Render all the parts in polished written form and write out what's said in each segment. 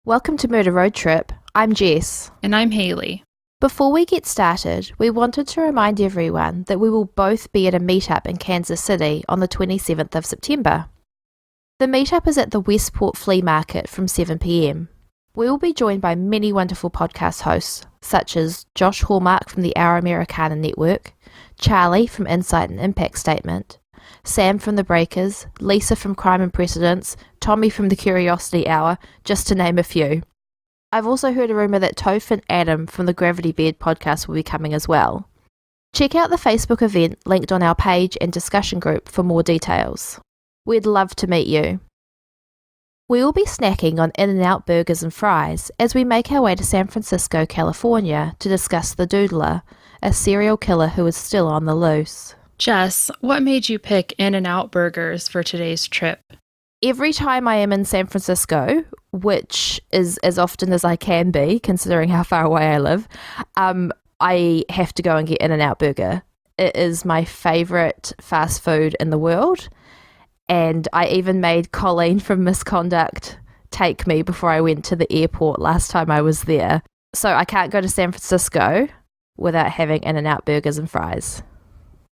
Welcome to Murder Road Trip. I'm Jess. And I'm Haley. Before we get started, we wanted to remind everyone that we will both be at a meetup in Kansas City on the 27th of September. The meetup is at the Westport Flea Market from 7 p.m. We will be joined by many wonderful podcast hosts, such as Josh Hallmark from the Our Americana Network, Charlie from Insight and Impact Statement, Sam from The Breakers, Lisa from Crime and Precedents, Tommy from The Curiosity Hour, just to name a few. I've also heard a rumour that Toph and Adam from the Gravity Bed podcast will be coming as well. Check out the Facebook event linked on our page and discussion group for more details. We'd love to meet you. We will be snacking on In-N-Out burgers and fries as we make our way to San Francisco, California to discuss the Doodler, a serial killer who is still on the loose. Jess, what made you pick In-N-Out burgers for today's trip? Every time I am in San Francisco, which is as often as I can be, considering how far away I live, I have to go and get In-N-Out burger. It is my favourite fast food in the world, and I even made Colleen from Misconduct take me before I went to the airport last time I was there. So I can't go to San Francisco without having In-N-Out burgers and fries.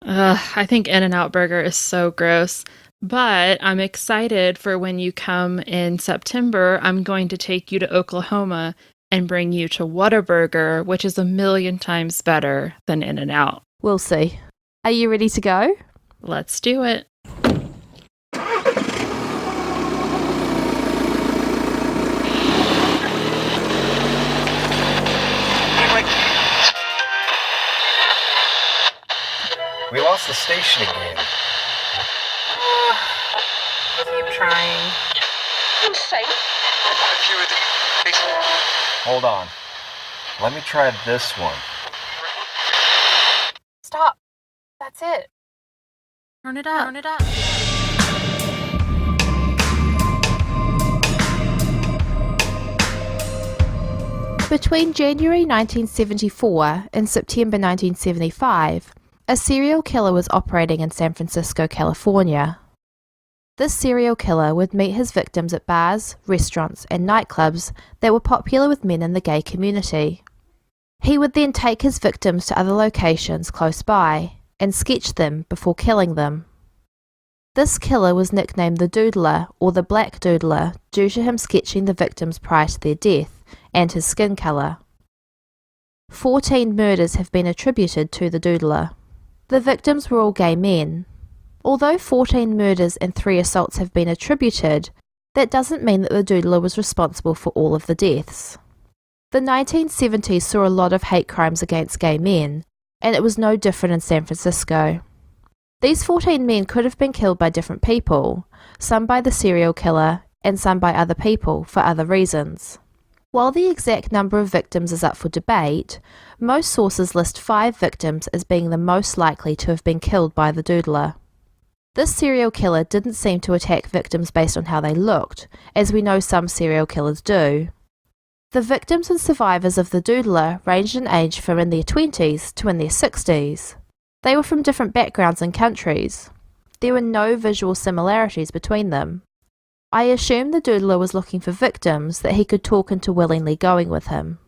I think In-N-Out burger is so gross, but I'm excited for when you come in September. I'm going to take you to Oklahoma and bring you to Whataburger, which is 1,000,000 times better than In-N-Out. We'll see. Are you ready to go? Let's do it. We lost the station again. Keep trying. I'm safe. Hold on. Let me try this one. Stop. That's it. Turn it up. Turn it up. Between January 1974 and September 1975, a serial killer was operating in San Francisco, California. This serial killer would meet his victims at bars, restaurants, and nightclubs that were popular with men in the gay community. He would then take his victims to other locations close by and sketch them before killing them. This killer was nicknamed the Doodler or the Black Doodler due to him sketching the victims prior to their death and his skin colour. 14 murders have been attributed to the Doodler. The victims were all gay men. Although 14 murders and 3 assaults have been attributed, that doesn't mean that the Doodler was responsible for all of the deaths. The 1970s saw a lot of hate crimes against gay men, and it was no different in San Francisco. These 14 men could have been killed by different people, some by the serial killer and some by other people for other reasons. While the exact number of victims is up for debate, most sources list 5 victims as being the most likely to have been killed by the Doodler. This serial killer didn't seem to attack victims based on how they looked, as we know some serial killers do. The victims and survivors of the Doodler ranged in age from in their 20s to in their 60s. They were from different backgrounds and countries. There were no visual similarities between them. I assume the Doodler was looking for victims that he could talk into willingly going with him.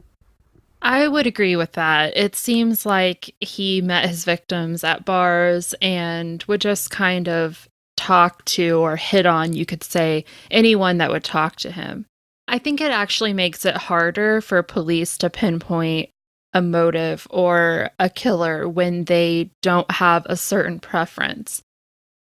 I would agree with that. It seems like he met his victims at bars and would just kind of talk to or hit on, you could say, anyone that would talk to him. I think it actually makes it harder for police to pinpoint a motive or a killer when they don't have a certain preference.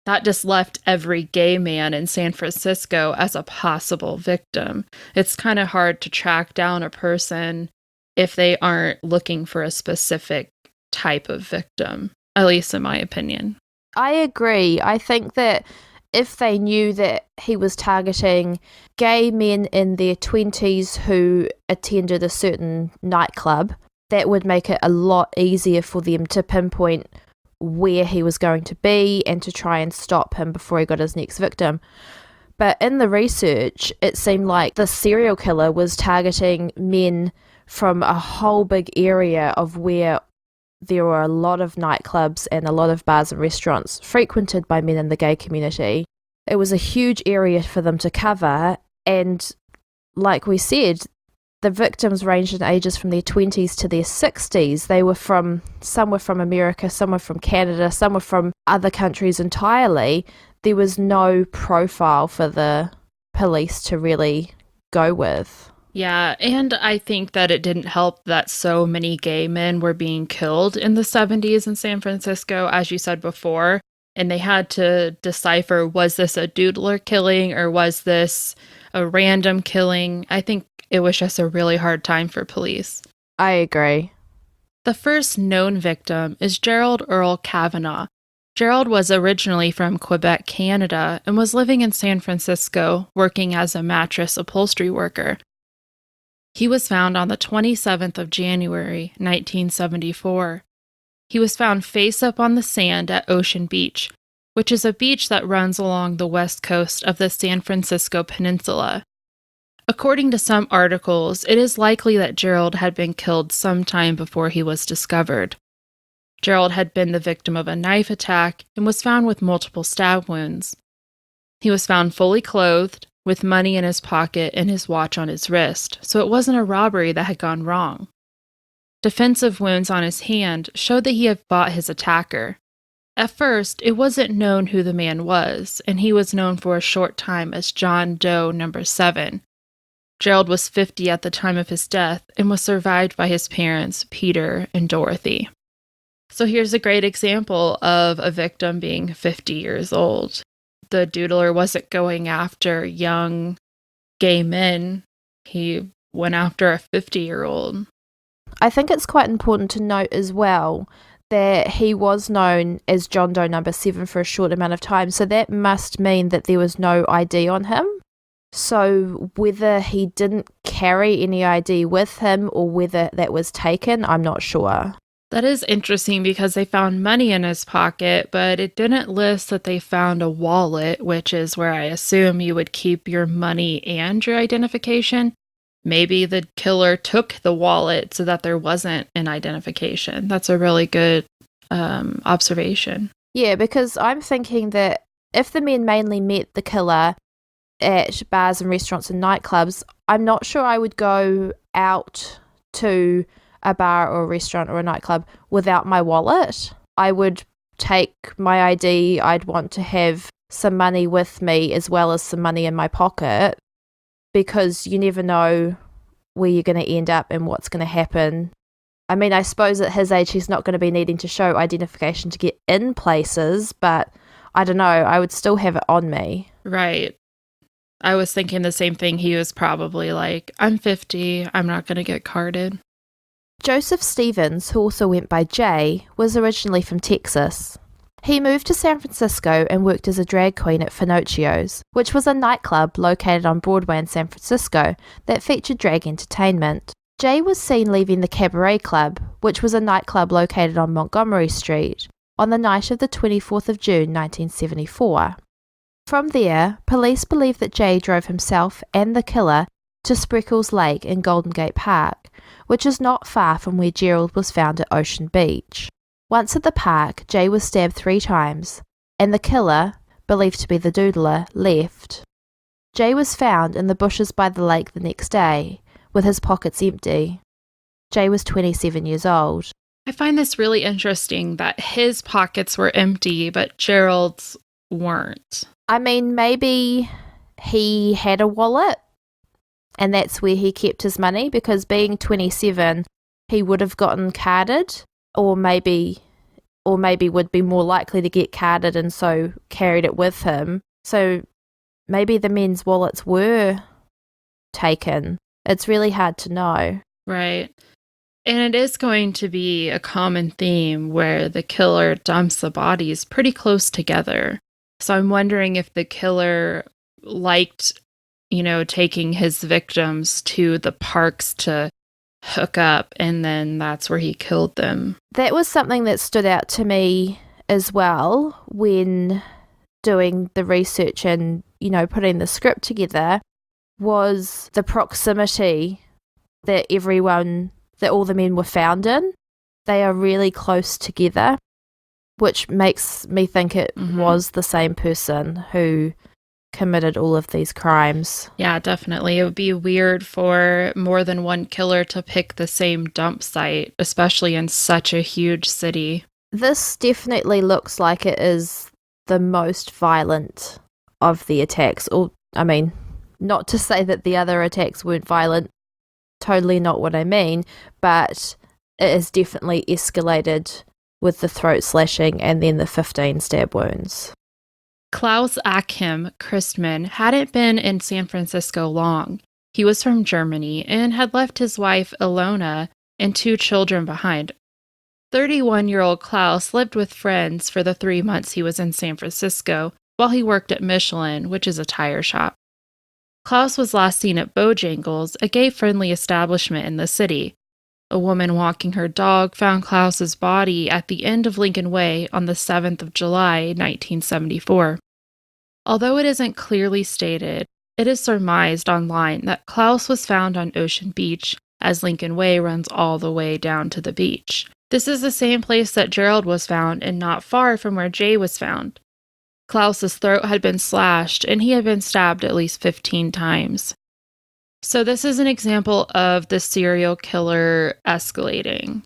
That just left every gay man in San Francisco as a possible victim. It's kind of hard to track down a person if they aren't looking for a specific type of victim, at least in my opinion. I agree. I think that if they knew that he was targeting gay men in their 20s who attended a certain nightclub, that would make it a lot easier for them to pinpoint where he was going to be and to try and stop him before he got his next victim. But in the research, it seemed like the serial killer was targeting men from a whole big area of where there were a lot of nightclubs and a lot of bars and restaurants frequented by men in the gay community. It was a huge area for them to cover, and like we said, the victims ranged in ages from their 20s to their 60s. Some were from America, some were from Canada, some were from other countries entirely. There was no profile for the police to really go with. Yeah, and I think that it didn't help that so many gay men were being killed in the 70s in San Francisco, as you said before, and they had to decipher, was this a Doodler killing or was this a random killing? I think it was just a really hard time for police. I agree. The first known victim is Gerald Earl Cavanaugh. Gerald was originally from Quebec, Canada, and was living in San Francisco, working as a mattress upholstery worker. He was found on the 27th of January, 1974. He was found face up on the sand at Ocean Beach, which is a beach that runs along the west coast of the San Francisco Peninsula. According to some articles, it is likely that Gerald had been killed sometime before he was discovered. Gerald had been the victim of a knife attack and was found with multiple stab wounds. He was found fully clothed, with money in his pocket and his watch on his wrist, so it wasn't a robbery that had gone wrong. Defensive wounds on his hand showed that he had fought his attacker. At first, it wasn't known who the man was, and he was known for a short time as John Doe No. 7. Gerald was 50 at the time of his death and was survived by his parents, Peter and Dorothy. So here's a great example of a victim being 50 years old. The Doodler wasn't going after young gay men. He went after a 50-year-old. I think it's quite important to note as well that he was known as John Doe No. 7 for a short amount of time, so that must mean that there was no ID on him. So whether he didn't carry any ID with him or whether that was taken, I'm not sure. That is interesting because they found money in his pocket, but it didn't list that they found a wallet, which is where I assume you would keep your money and your identification. Maybe the killer took the wallet so that there wasn't an identification. That's a really good observation. Yeah, because I'm thinking that if the men mainly met the killer at bars and restaurants and nightclubs, I'm not sure I would go out to a bar or a restaurant or a nightclub without my wallet. I would take my ID. I'd want to have some money with me as well as some money in my pocket, because you never know where you're going to end up and what's going to happen. I mean, I suppose at his age he's not going to be needing to show identification to get in places, but I don't know, I would still have it on me. Right. I was thinking the same thing. He was probably like, I'm 50, I'm not going to get carded. Joseph Stevens, who also went by Jay, was originally from Texas. He moved to San Francisco and worked as a drag queen at Finocchio's, which was a nightclub located on Broadway in San Francisco that featured drag entertainment. Jay was seen leaving the Cabaret Club, which was a nightclub located on Montgomery Street, on the night of the 24th of June 1974. From there, police believe that Jay drove himself and the killer to Spreckles Lake in Golden Gate Park, which is not far from where Gerald was found at Ocean Beach. Once at the park, Jay was stabbed 3 times, and the killer, believed to be the Doodler, left. Jay was found in the bushes by the lake the next day, with his pockets empty. Jay was 27 years old. I find this really interesting that his pockets were empty, but Gerald's weren't. I mean, maybe he had a wallet, and that's where he kept his money, because being 27, he would have gotten carded, or maybe would be more likely to get carded and so carried it with him. So maybe the men's wallets were taken. It's really hard to know. Right. And it is going to be a common theme where the killer dumps the bodies pretty close together. So I'm wondering if the killer liked, taking his victims to the parks to hook up, and then that's where he killed them. That was something that stood out to me as well when doing the research and, putting the script together, was the proximity that all the men were found in. They are really close together, which makes me think it was the same person who committed all of these crimes. Yeah, definitely. It would be weird for more than one killer to pick the same dump site, especially in such a huge city. This definitely looks like it is the most violent of the attacks. Or, I mean, not to say that the other attacks weren't violent, totally not what I mean, but it is definitely escalated with the throat slashing and then the 15 stab wounds. Klaus Achim Christman hadn't been in San Francisco long. He was from Germany and had left his wife Ilona and 2 children behind. 31-year-old Klaus lived with friends for the 3 months he was in San Francisco while he worked at Michelin, which is a tire shop. Klaus was last seen at Bojangles, a gay-friendly establishment in the city. A woman walking her dog found Klaus's body at the end of Lincoln Way on the 7th of July, 1974. Although it isn't clearly stated, it is surmised online that Klaus was found on Ocean Beach, as Lincoln Way runs all the way down to the beach. This is the same place that Gerald was found and not far from where Jay was found. Klaus's throat had been slashed and he had been stabbed at least 15 times. So this is an example of the serial killer escalating.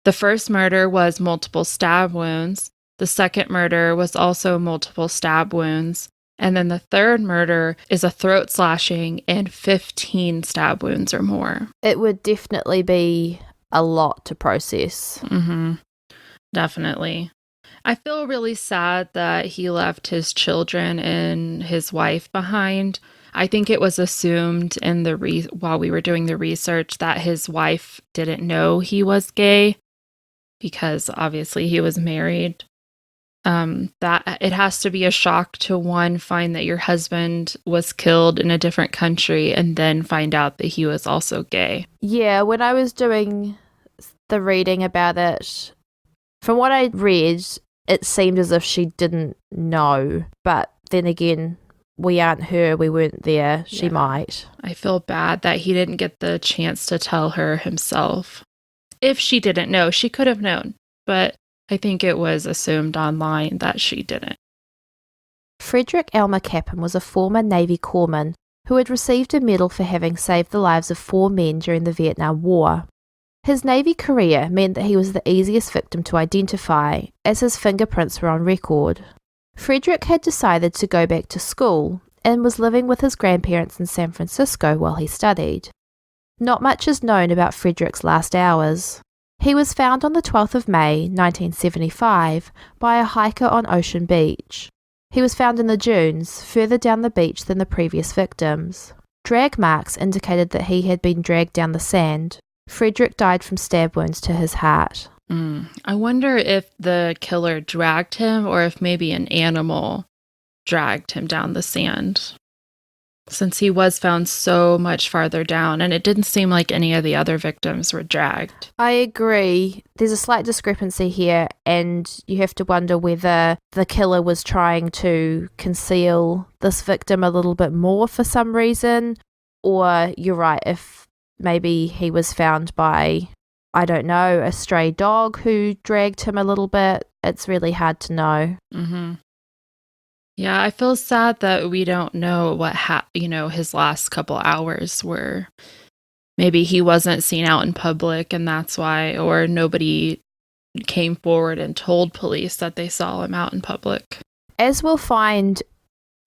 The first murder was multiple stab wounds. The second murder was also multiple stab wounds. And then the third murder is a throat slashing and 15 stab wounds or more. It would definitely be a lot to process. Definitely. I feel really sad that he left his children and his wife behind. I think it was assumed in while we were doing the research that his wife didn't know he was gay because obviously he was married. That it has to be a shock to one, find that your husband was killed in a different country and then find out that he was also gay. Yeah, when I was doing the reading about it, from what I read, it seemed as if she didn't know. But then again, we aren't her, we weren't there, she might. I feel bad that he didn't get the chance to tell her himself. If she didn't know, she could have known, but I think it was assumed online that she didn't. Frederick Elmer Cappan was a former Navy corpsman who had received a medal for having saved the lives of 4 men during the Vietnam War. His Navy career meant that he was the easiest victim to identify, as his fingerprints were on record. Frederick had decided to go back to school and was living with his grandparents in San Francisco while he studied. Not much is known about Frederick's last hours. He was found on the 12th of May, 1975, by a hiker on Ocean Beach. He was found in the dunes, further down the beach than the previous victims. Drag marks indicated that he had been dragged down the sand. Frederick died from stab wounds to his heart. I wonder if the killer dragged him or if maybe an animal dragged him down the sand, since he was found so much farther down and it didn't seem like any of the other victims were dragged. I agree. There's a slight discrepancy here, and you have to wonder whether the killer was trying to conceal this victim a little bit more for some reason, or you're right, if maybe he was found by, I don't know, a stray dog who dragged him a little bit. It's really hard to know. Yeah, I feel sad that we don't know what his last couple hours were. Maybe he wasn't seen out in public and that's why, or nobody came forward and told police that they saw him out in public. As we'll find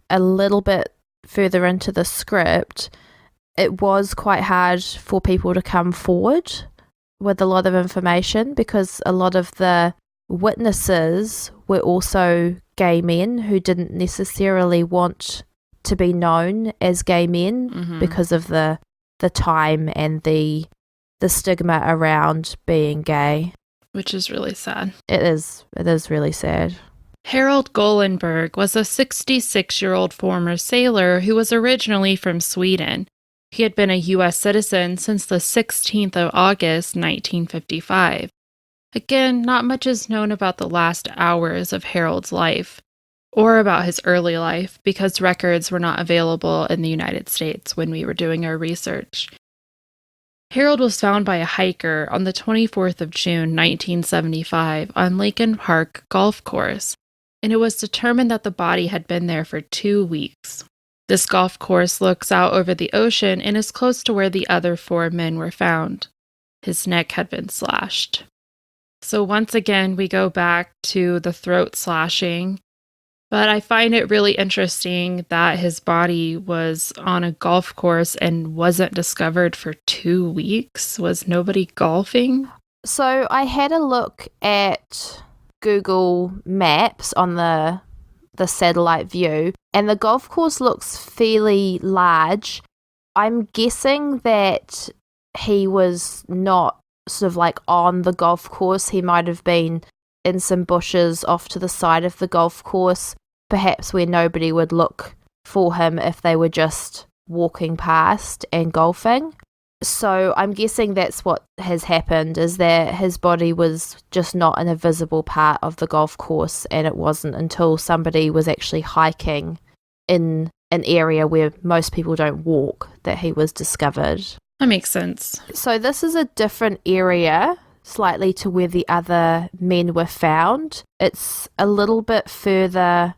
a little bit further into the script, it was quite hard for people to come forward with a lot of information because a lot of the witnesses were also gay men who didn't necessarily want to be known as gay men because of the time and the stigma around being gay. Which is really sad. It is really sad. Harold Golenberg was a 66-year-old former sailor who was originally from Sweden. He had been a U.S. citizen since the 16th of August, 1955. Again, not much is known about the last hours of Harold's life, or about his early life, because records were not available in the United States when we were doing our research. Harold was found by a hiker on the 24th of June, 1975, on Lincoln Park Golf Course, and it was determined that the body had been there for 2 weeks. This golf course looks out over the ocean and is close to where the other 4 men were found. His neck had been slashed. So once again, we go back to the throat slashing. But I find it really interesting that his body was on a golf course and wasn't discovered for 2 weeks. Was nobody golfing? So I had a look at Google Maps on the satellite view, and the golf course looks fairly large. I'm guessing that he was not sort of like on the golf course. He might have been in some bushes off to the side of the golf course, perhaps where nobody would look for him if they were just walking past and golfing. So I'm guessing that's what has happened, is that his body was just not in a visible part of the golf course, and it wasn't until somebody was actually hiking in an area where most people don't walk that he was discovered. That makes sense. So this is a different area slightly to where the other men were found. It's a little bit further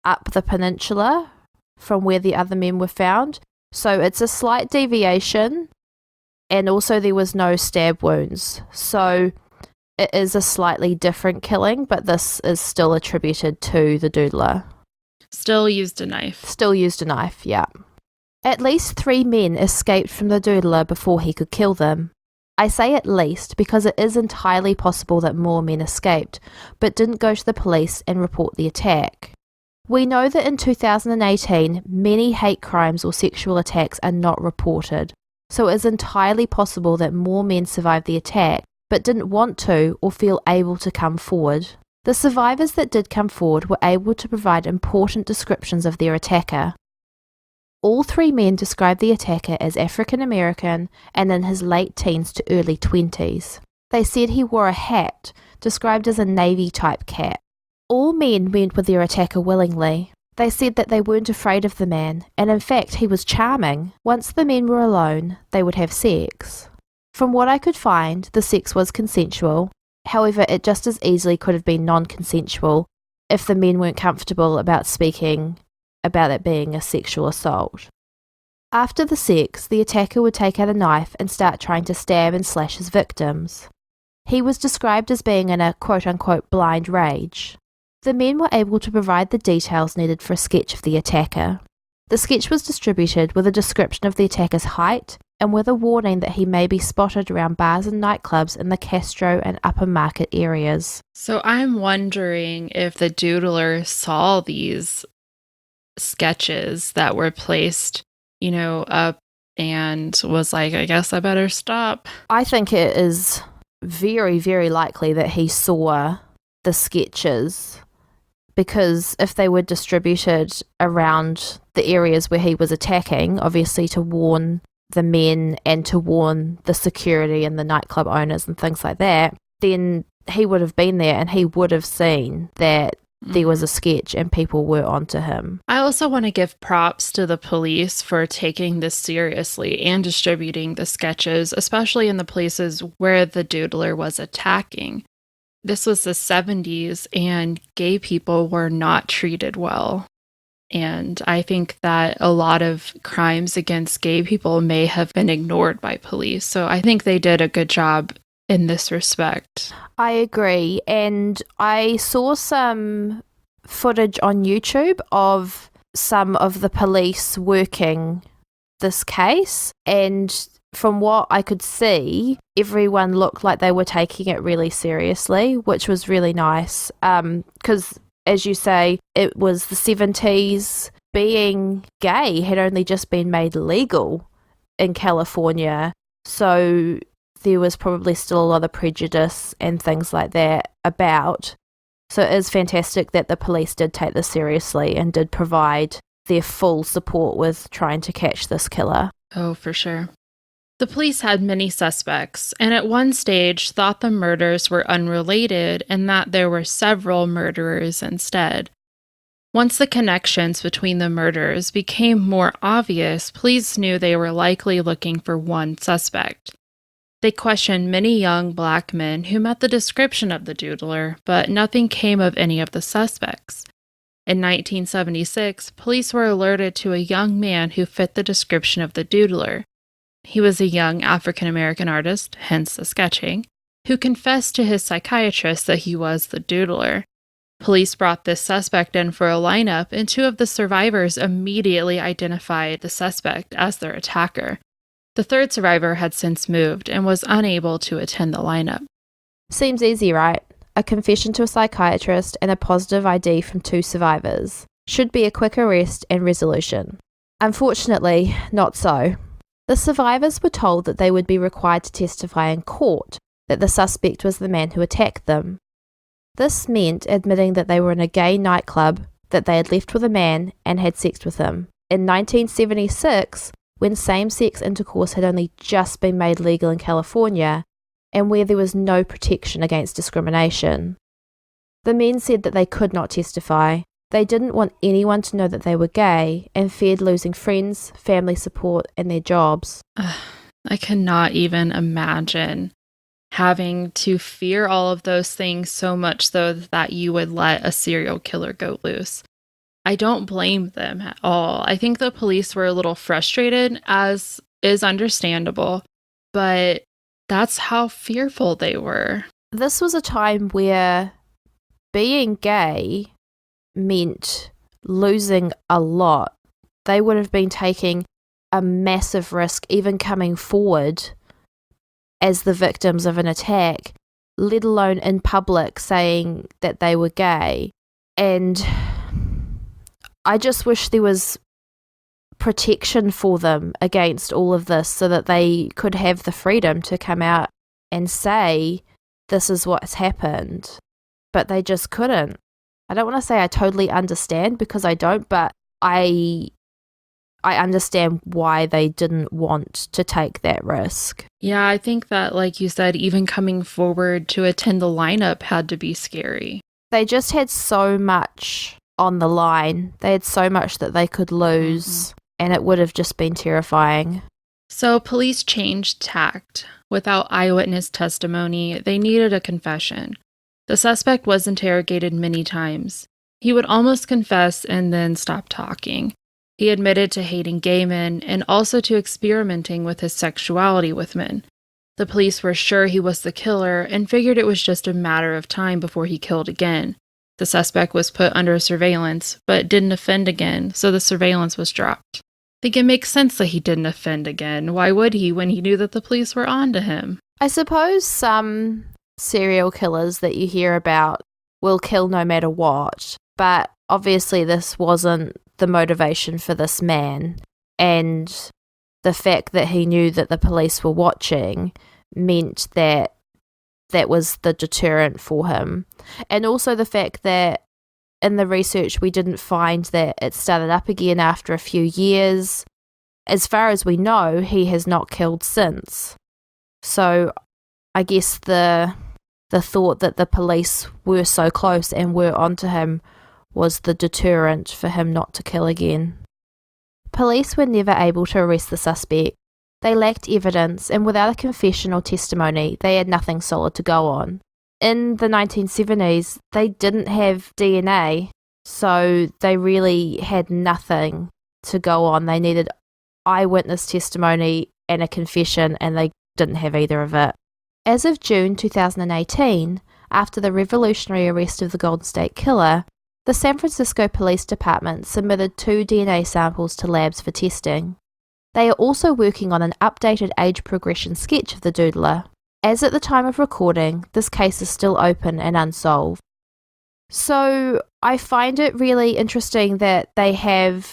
up the peninsula from where the other men were found. So it's a slight deviation, and also there was no stab wounds. So it is a slightly different killing, but this is still attributed to the Doodler. Still used a knife. Still used a knife, yeah. At least 3 men escaped from the Doodler before he could kill them. I say at least because it is entirely possible that more men escaped, but didn't go to the police and report the attack. We know that in 2018, many hate crimes or sexual attacks are not reported, so it is entirely possible that more men survived the attack, but didn't want to or feel able to come forward. The survivors that did come forward were able to provide important descriptions of their attacker. All 3 men described the attacker as African American and in his late teens to early 20s. They said he wore a hat, described as a navy-type cap. All men went with their attacker willingly. They said that they weren't afraid of the man, and in fact he was charming. Once the men were alone, they would have sex. From what I could find, the sex was consensual. However, it just as easily could have been non-consensual if the men weren't comfortable about speaking about it being a sexual assault. After the sex, the attacker would take out a knife and start trying to stab and slash his victims. He was described as being in a quote-unquote blind rage. The men were able to provide the details needed for a sketch of the attacker. The sketch was distributed with a description of the attacker's height and with a warning that he may be spotted around bars and nightclubs in the Castro and Upper Market areas. So I'm wondering if the Doodler saw these sketches that were placed, up and was like, I guess I better stop. I think it is very, very likely that he saw the sketches, because if they were distributed around the areas where he was attacking, obviously to warn the men and to warn the security and the nightclub owners and things like that, then he would have been there and he would have seen that there was a sketch and people were onto him. I also want to give props to the police for taking this seriously and distributing the sketches, especially in the places where the Doodler was attacking. This was the 70s, and gay people were not treated well. And I think that a lot of crimes against gay people may have been ignored by police. So I think they did a good job in this respect. I agree. And I saw some footage on YouTube of some of the police working this case. And from what I could see, everyone looked like they were taking it really seriously, which was really nice. Because, as you say, it was the 70s. Being gay had only just been made legal in California. So there was probably still a lot of prejudice and things like that about. So it is fantastic that the police did take this seriously and did provide their full support with trying to catch this killer. Oh, for sure. The police had many suspects, and at one stage thought the murders were unrelated and that there were several murderers instead. Once the connections between the murders became more obvious, police knew they were likely looking for one suspect. They questioned many young black men who met the description of the Doodler, but nothing came of any of the suspects. In 1976, police were alerted to a young man who fit the description of the Doodler. He was a young African-American artist, hence the sketching, who confessed to his psychiatrist that he was the Doodler. Police brought this suspect in for a lineup, and 2 of the survivors immediately identified the suspect as their attacker. The 3rd survivor had since moved and was unable to attend the lineup. Seems easy, right? A confession to a psychiatrist and a positive ID from 2 survivors. Should be a quick arrest and resolution. Unfortunately, not so. The survivors were told that they would be required to testify in court that the suspect was the man who attacked them. This meant admitting that they were in a gay nightclub, that they had left with a man and had sex with him. In 1976, when same-sex intercourse had only just been made legal in California, and where there was no protection against discrimination. The men said that they could not testify. They didn't want anyone to know that they were gay and feared losing friends, family support, and their jobs. I cannot even imagine having to fear all of those things so much so that you would let a serial killer go loose. I don't blame them at all. I think the police were a little frustrated, as is understandable, but that's how fearful they were. This was a time where being gay meant losing a lot. They would have been taking a massive risk even coming forward as the victims of an attack, let alone in public saying that they were gay. And I just wish there was protection for them against all of this so that they could have the freedom to come out and say this is what's happened, but they just couldn't. I don't want to say I totally understand, because I don't, but I understand why they didn't want to take that risk. Yeah, I think that, like you said, even coming forward to attend the lineup had to be scary. They just had so much on the line. They had so much that they could lose, and it would have just been terrifying. So police changed tact. Without eyewitness testimony, they needed a confession. The suspect was interrogated many times. He would almost confess and then stop talking. He admitted to hating gay men and also to experimenting with his sexuality with men. The police were sure he was the killer and figured it was just a matter of time before he killed again. The suspect was put under surveillance, but didn't offend again, so the surveillance was dropped. I think it makes sense that he didn't offend again. Why would he when he knew that the police were on to him? I suppose some serial killers that you hear about will kill no matter what, but obviously this wasn't the motivation for this man, and the fact that he knew that the police were watching meant that that was the deterrent for him. And also the fact that in the research we didn't find that it started up again after a few years. As far as we know, he has not killed since. So I guess the thought that the police were so close and were onto him was the deterrent for him not to kill again. Police were never able to arrest the suspect. They lacked evidence, and without a confession or testimony, they had nothing solid to go on. In the 1970s, they didn't have DNA, so they really had nothing to go on. They needed eyewitness testimony and a confession, and they didn't have either of it. As of June 2018, after the revolutionary arrest of the Golden State Killer, the San Francisco Police Department submitted 2 DNA samples to labs for testing. They are also working on an updated age progression sketch of the Doodler. As at the time of recording, this case is still open and unsolved. So I find it really interesting that they have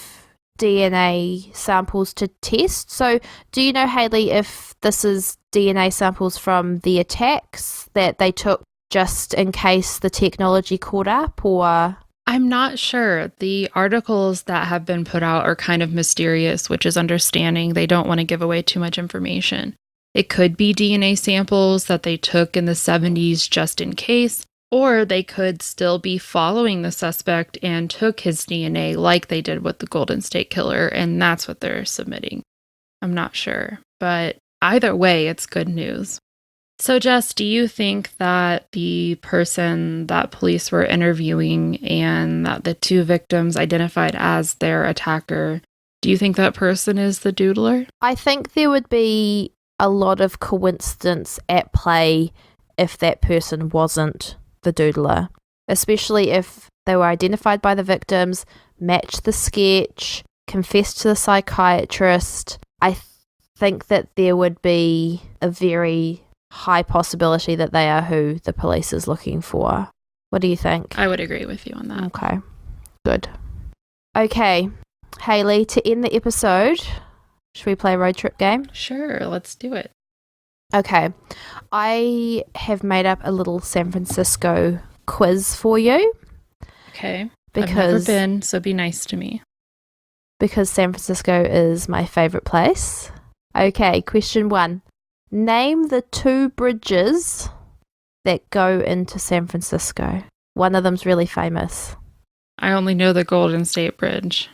DNA samples to test. So do you know, Hayley, if this is DNA samples from the attacks that they took just in case the technology caught up, or? I'm not sure. The articles that have been put out are kind of mysterious, which is understanding. They don't want to give away too much information. It could be DNA samples that they took in the 70s just in case, or they could still be following the suspect and took his DNA like they did with the Golden State Killer, and that's what they're submitting. I'm not sure, but either way, it's good news. So, Jess, do you think that the person that police were interviewing and that the two victims identified as their attacker, do you think that person is the Doodler? I think there would be a lot of coincidence at play if that person wasn't the Doodler, especially if they were identified by the victims, matched the sketch, confessed to the psychiatrist. I think that there would be a very high possibility that they are who the police is looking for. What do you think? I would agree with you on that. Okay, good. Okay, Hayley, to end the episode, should we play a road trip game? Sure, let's do it. Okay, I have made up a little San Francisco quiz for you. Okay, because I've never been, so be nice to me. Because San Francisco is my favorite place. Okay, question 1. Name the 2 bridges that go into San Francisco. One of them's really famous. I only know the Golden State Bridge.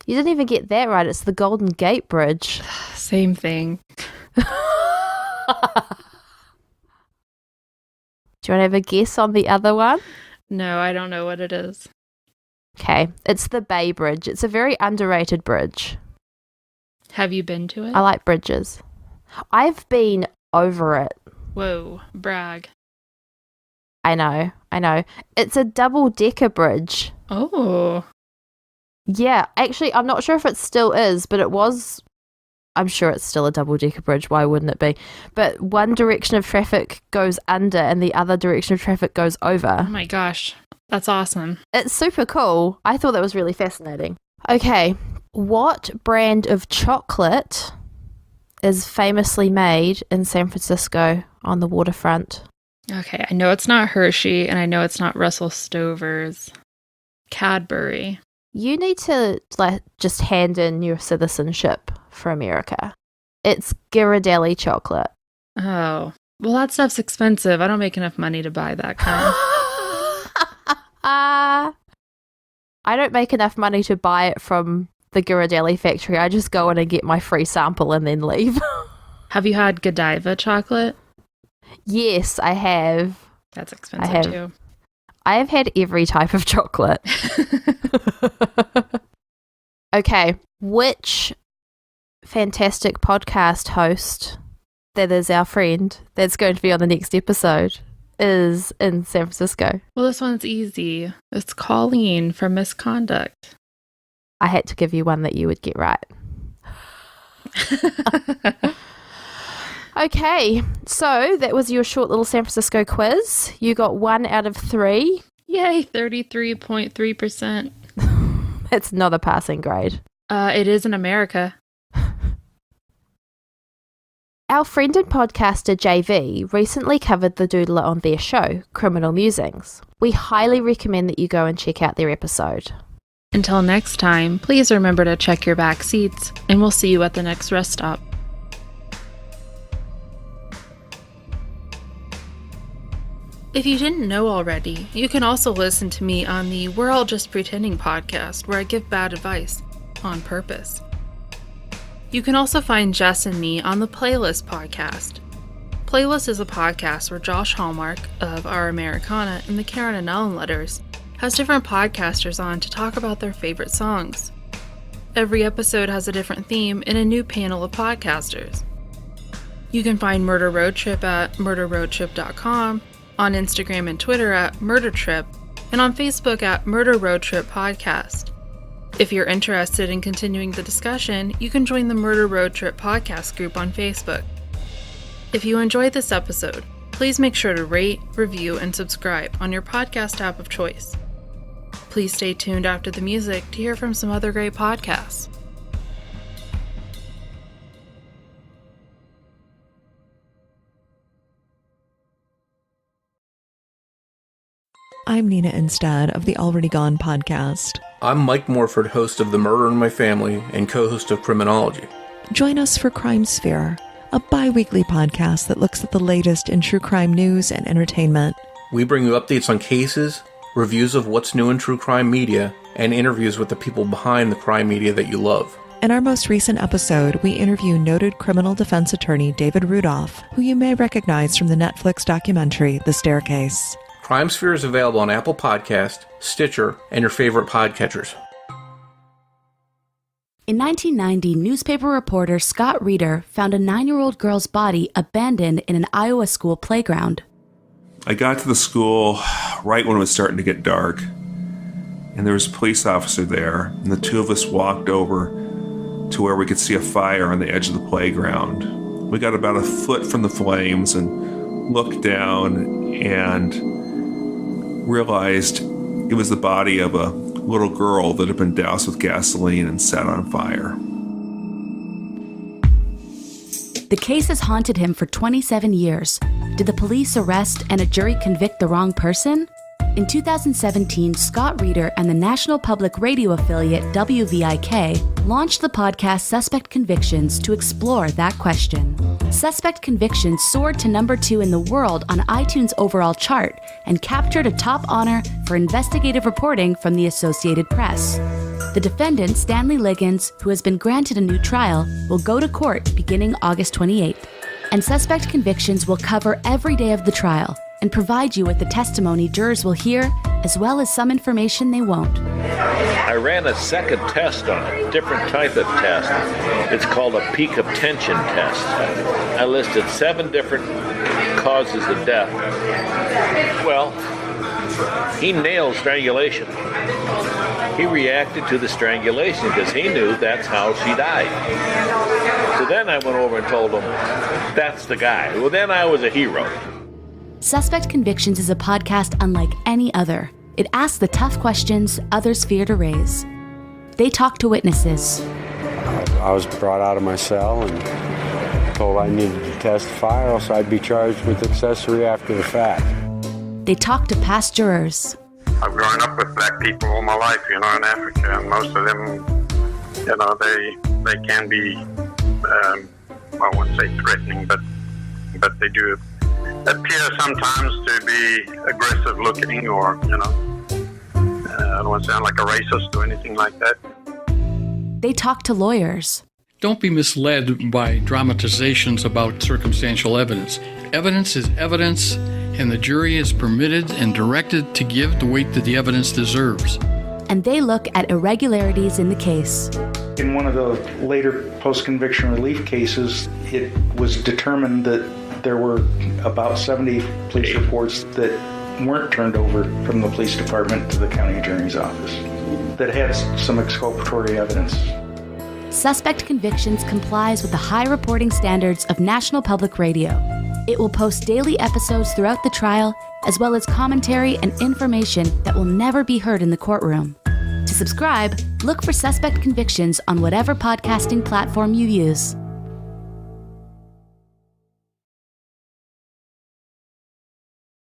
You didn't even get that right. It's the Golden Gate Bridge. Same thing. Do you want to have a guess on the other one? No, I don't know what it is. Okay, it's the Bay Bridge. It's a very underrated bridge. Have you been to it? I like bridges. I've been over it. Whoa, brag. I know. It's a double-decker bridge. Oh. Yeah, actually, I'm not sure if it still is, but it was. I'm sure it's still a double-decker bridge. Why wouldn't it be? But one direction of traffic goes under and the other direction of traffic goes over. Oh my gosh, that's awesome. It's super cool. I thought that was really fascinating. Okay, what brand of chocolate is famously made in San Francisco on the waterfront? Okay, I know it's not Hershey, and I know it's not Russell Stover's. Cadbury. You need to just hand in your citizenship for America. It's Ghirardelli chocolate. Oh, well, that stuff's expensive. I don't make enough money to buy that kind. I don't make enough money to buy it from the Ghirardelli factory. I just go in and get my free sample and then leave. Have you had Godiva chocolate? Yes, I have. That's expensive too. I have had every type of chocolate. Okay, which fantastic podcast host that is our friend that's going to be on the next episode is in San Francisco? Well, this one's easy. It's Colleen from Misconduct. I had to give you one that you would get right. Okay, so that was your short little San Francisco quiz. You got 1 out of 3. Yay, 33.3%. That's not a passing grade. It is in America. Our friend and podcaster JV recently covered the Doodler on their show, Criminal Musings. We highly recommend that you go and check out their episode. Until next time, please remember to check your back seats, and we'll see you at the next rest stop. If you didn't know already, you can also listen to me on the We're All Just Pretending podcast, where I give bad advice on purpose. You can also find Jess and me on the Playlist podcast. Playlist is a podcast where Josh Hallmark of Our Americana and the Karen and Ellen Letters has different podcasters on to talk about their favorite songs. Every episode has a different theme and a new panel of podcasters. You can find Murder Road Trip at murderroadtrip.com, on Instagram and Twitter at Murder Trip, and on Facebook at Murder Road Trip Podcast. If you're interested in continuing the discussion, you can join the Murder Road Trip podcast group on Facebook. If you enjoyed this episode, please make sure to rate, review, and subscribe on your podcast app of choice. Please stay tuned after the music to hear from some other great podcasts. I'm Nina Instead of the Already Gone podcast. I'm Mike Morford, host of The Murder in My Family and co-host of Criminology. Join us for Crime Sphere, a bi-weekly podcast that looks at the latest in true crime news and entertainment. We bring you updates on cases, reviews of what's new in true crime media, and interviews with the people behind the crime media that you love. In our most recent episode, we interview noted criminal defense attorney David Rudolph, who you may recognize from the Netflix documentary The Staircase. Crime Sphere is available on Apple Podcast, Stitcher, and your favorite podcatchers. In 1990, newspaper reporter Scott Reeder found a 9-year-old girl's body abandoned in an Iowa school playground. I got to the school right when it was starting to get dark, and there was a police officer there, and the two of us walked over to where we could see a fire on the edge of the playground. We got about a foot from the flames and looked down and realized it was the body of a little girl that had been doused with gasoline and set on fire. The case has haunted him for 27 years. Did the police arrest and a jury convict the wrong person? In 2017, Scott Reeder and the National Public Radio affiliate WVIK launched the podcast Suspect Convictions to explore that question. Suspect Convictions soared to number 2 in the world on iTunes' overall chart and captured a top honor for investigative reporting from the Associated Press. The defendant, Stanley Liggins, who has been granted a new trial, will go to court beginning August 28th. And Suspect Convictions will cover every day of the trial and provide you with the testimony jurors will hear, as well as some information they won't. I ran a second test on it, different type of test. It's called a peak of tension test. I listed 7 different causes of death. Well, he nailed strangulation. He reacted to the strangulation because he knew that's how she died. So then I went over and told him, that's the guy. Well, then I was a hero. Suspect Convictions is a podcast unlike any other. It asks the tough questions others fear to raise. They talk to witnesses. I was brought out of my cell and told I needed to testify, or else I'd be charged with accessory after the fact. They talk to past jurors. I've grown up with black people all my life, in Africa, and most of them, they can be, I wouldn't say threatening, but they do appear sometimes to be aggressive looking, or, I don't want to sound like a racist or anything like that. They talk to lawyers. Don't be misled by dramatizations about circumstantial evidence. Evidence is evidence, and the jury is permitted and directed to give the weight that the evidence deserves. And they look at irregularities in the case. In one of the later post-conviction relief cases, it was determined that there were about 70 police reports that weren't turned over from the police department to the county attorney's office that had some exculpatory evidence. Suspect Convictions complies with the high reporting standards of National Public Radio. It will post daily episodes throughout the trial, as well as commentary and information that will never be heard in the courtroom. To subscribe, look for Suspect Convictions on whatever podcasting platform you use.